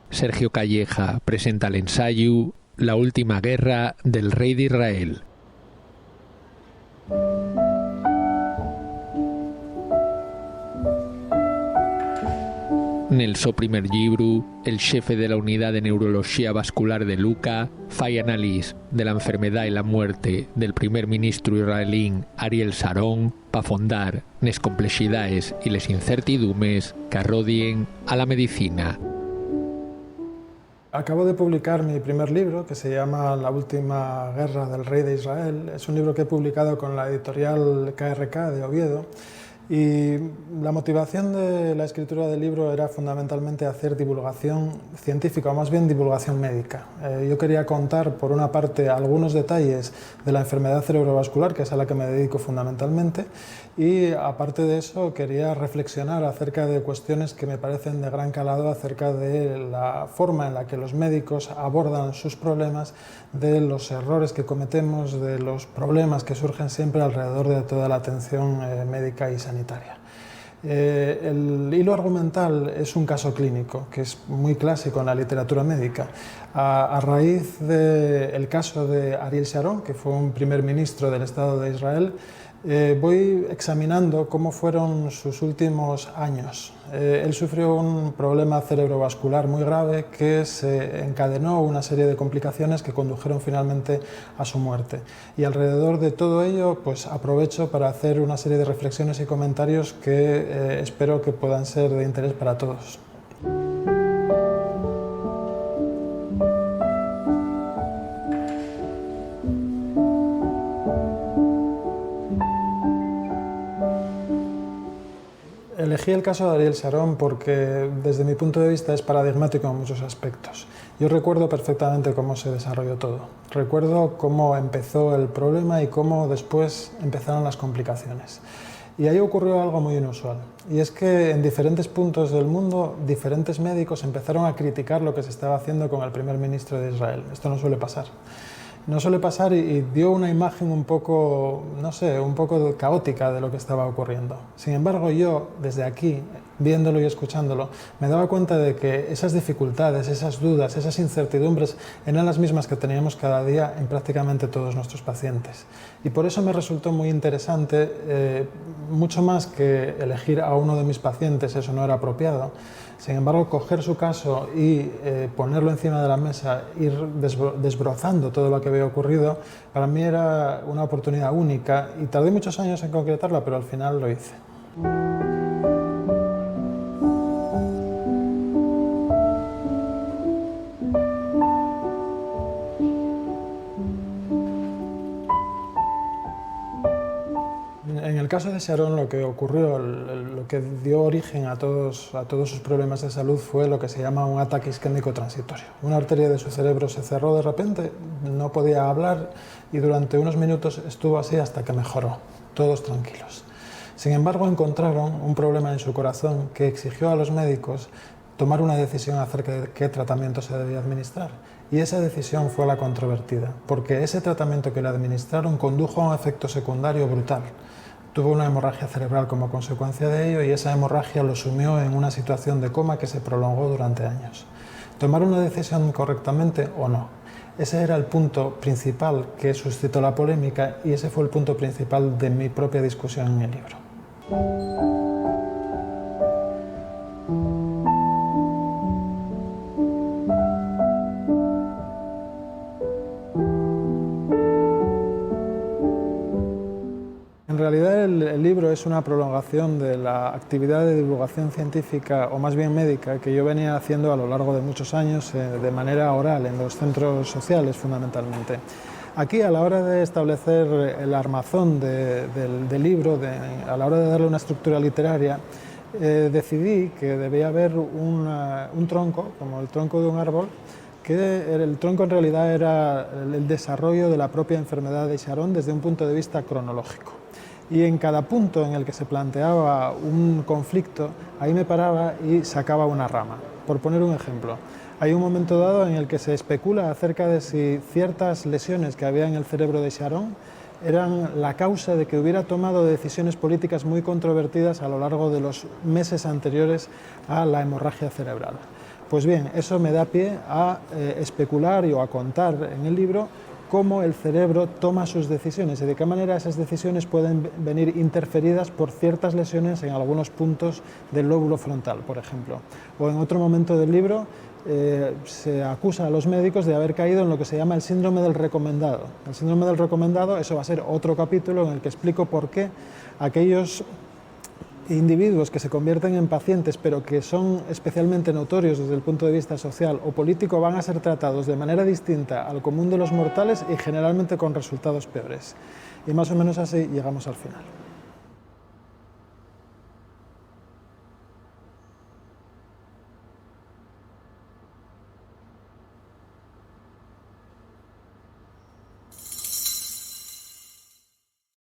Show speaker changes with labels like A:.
A: Sergio Calleja presenta el ensayo La última guerra del rey de Israel. Nel seu primer llibre, el jefe de la unidad de neurología vascular de Luca fa análisis de la enfermedad y la muerte del primer ministro israelí Ariel Sharon para fondar les complejidades y les incertidumbres que arrodien a la medicina.
B: Acabo de publicar mi primer libro, que se llama La última guerra del rey de Israel. Es un libro que he publicado con la editorial KRK de Oviedo. Y la motivación de la escritura del libro era fundamentalmente hacer divulgación científica, o más bien divulgación médica. Yo quería contar, por una parte, algunos detalles de la enfermedad cerebrovascular, que es a la que me dedico fundamentalmente, y aparte de eso quería reflexionar acerca de cuestiones que me parecen de gran calado acerca de la forma en la que los médicos abordan sus problemas, de los errores que cometemos, de los problemas que surgen siempre alrededor de toda la atención médica y sanitaria. El hilo argumental es un caso clínico, que es muy clásico en la literatura médica. A raíz del caso de Ariel Sharon, que fue un primer ministro del Estado de Israel, voy examinando cómo fueron sus últimos años. Él sufrió un problema cerebrovascular muy grave que se encadenó una serie de complicaciones que condujeron finalmente a su muerte. Y alrededor de todo ello, pues aprovecho para hacer una serie de reflexiones y comentarios que espero que puedan ser de interés para todos. Elegí el caso de Ariel Sharon porque, desde mi punto de vista, es paradigmático en muchos aspectos. Yo recuerdo perfectamente cómo se desarrolló todo. Recuerdo cómo empezó el problema y cómo después empezaron las complicaciones. Y ahí ocurrió algo muy inusual, y es que en diferentes puntos del mundo, diferentes médicos empezaron a criticar lo que se estaba haciendo con el primer ministro de Israel. Esto no suele pasar. No suele pasar y dio una imagen un poco, no sé, un poco caótica de lo que estaba ocurriendo. Sin embargo, yo, desde aquí, viéndolo y escuchándolo, me daba cuenta de que esas dificultades, esas dudas, esas incertidumbres eran las mismas que teníamos cada día en prácticamente todos nuestros pacientes. Y por eso me resultó muy interesante, mucho más que elegir a uno de mis pacientes, eso no era apropiado. Sin embargo, coger su caso y ponerlo encima de la mesa, ir desbrozando todo lo que había ocurrido, para mí era una oportunidad única y tardé muchos años en concretarla, pero al final lo hice. En el caso de Sharon, lo que ocurrió, lo que dio origen a todos sus problemas de salud fue lo que se llama un ataque isquémico transitorio. Una arteria de su cerebro se cerró de repente, no podía hablar y durante unos minutos estuvo así hasta que mejoró, todos tranquilos. Sin embargo, encontraron un problema en su corazón que exigió a los médicos tomar una decisión acerca de qué tratamiento se debía administrar. Y esa decisión fue la controvertida, porque ese tratamiento que le administraron condujo a un efecto secundario brutal. Tuvo una hemorragia cerebral como consecuencia de ello y esa hemorragia lo sumió en una situación de coma que se prolongó durante años. ¿Tomar una decisión correctamente o no? Ese era el punto principal que suscitó la polémica y ese fue el punto principal de mi propia discusión en el libro. En realidad el libro es una prolongación de la actividad de divulgación científica, o más bien médica, que yo venía haciendo a lo largo de muchos años de manera oral, en los centros sociales fundamentalmente. Aquí, a la hora de establecer el armazón del libro, a la hora de darle una estructura literaria, decidí que debía haber un tronco, como el tronco de un árbol, que el tronco en realidad era el desarrollo de la propia enfermedad de Sharon desde un punto de vista cronológico. Y en cada punto en el que se planteaba un conflicto, ahí me paraba y sacaba una rama. Por poner un ejemplo, hay un momento dado en el que se especula acerca de si ciertas lesiones que había en el cerebro de Sharon eran la causa de que hubiera tomado decisiones políticas muy controvertidas a lo largo de los meses anteriores a la hemorragia cerebral. Pues bien, eso me da pie a especular o a contar en el libro cómo el cerebro toma sus decisiones y de qué manera esas decisiones pueden venir interferidas por ciertas lesiones en algunos puntos del lóbulo frontal, por ejemplo. O en otro momento del libro se acusa a los médicos de haber caído en lo que se llama el síndrome del recomendado. El síndrome del recomendado, eso va a ser otro capítulo en el que explico por qué aquellos individuos que se convierten en pacientes pero que son especialmente notorios desde el punto de vista social o político van a ser tratados de manera distinta al común de los mortales y generalmente con resultados peores. Y más o menos así llegamos al final.